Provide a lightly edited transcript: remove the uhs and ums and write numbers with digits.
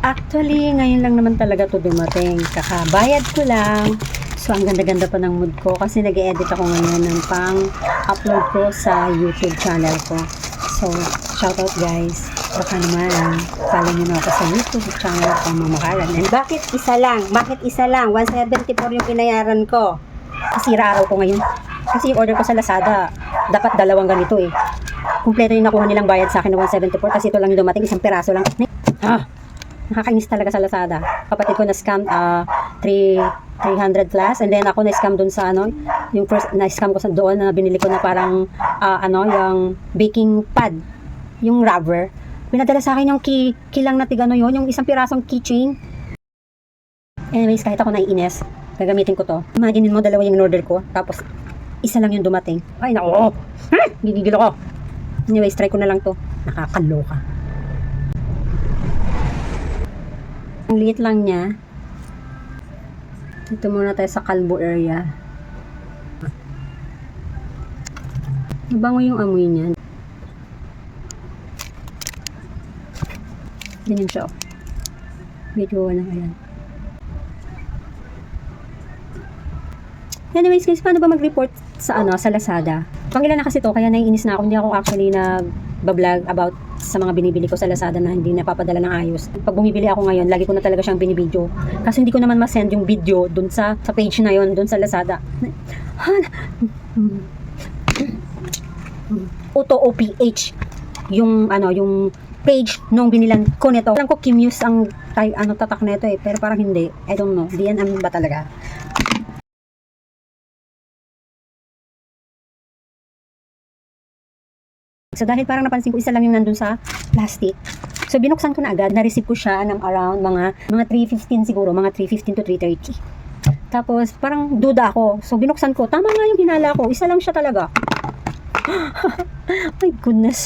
Actually, ngayon lang naman talaga to dumating. Kakabayad ko lang. So, ang ganda-ganda pa ng mood ko kasi nag-edit ako ngayon ng pang-upload ko sa YouTube channel ko. So, shoutout guys. Baka naman, follow nyo na ako sa YouTube channel ko, Mamakalan. And bakit isa lang? Bakit isa lang? 174 yung pinayaran ko. Kasi araw ko ngayon. Kasi yung order ko sa Lazada, dapat dalawang ganito eh. Kumpleto yung nakuha nilang bayad sa akin ng 174 kasi ito lang yung dumating, isang piraso lang. Nakakainis talaga sa Lazada. Kapatid ko na-scam 300 plus and then ako na-scam dun sa yung first na-scam ko sa doon na binili ko na parang yung baking pad, yung rubber. Pinadala sa akin yung key lang na tigano yun, yung isang pirasong keychain. Anyways, kahit ako naiinis, gagamitin ko to. Imagine mo, dalawa yung order ko, tapos isa lang yung dumating. Ay, nako! Gigigil ako. Anyways, try ko na lang to. Nakakaloka. Ang liit lang niya. Dito muna tayo sa kalbo area. Mabango yung amoy niya. Ganyan siya. Medyo ayan. Anyways guys, paano ba mag-report sa sa Lazada? Pangilan na kasi to, kaya naiinis na ako. Hindi ako actually nag-vlog about sa mga binibili ko sa Lazada na hindi napapadala ng ayos. Pag bumibili ako ngayon, lagi ko na talaga siyang binibidyo. Kasi hindi ko naman ma-send yung video dun sa page na yon, dun sa Lazada. Auto OPH yung yung page nung binilan ko nito. Alam ko Kimuse ang tatak nito eh, pero parang hindi. I don't know. DNM ba talaga? So dahil parang napansin ko isa lang yung nandun sa plastic. So binuksan ko na agad, na-receive ko siya ng around mga 3:15 siguro, mga 3:15 to 3:30. Tapos parang duda ako. So binuksan ko, tama nga yung hinala ko, isa lang siya talaga. My goodness.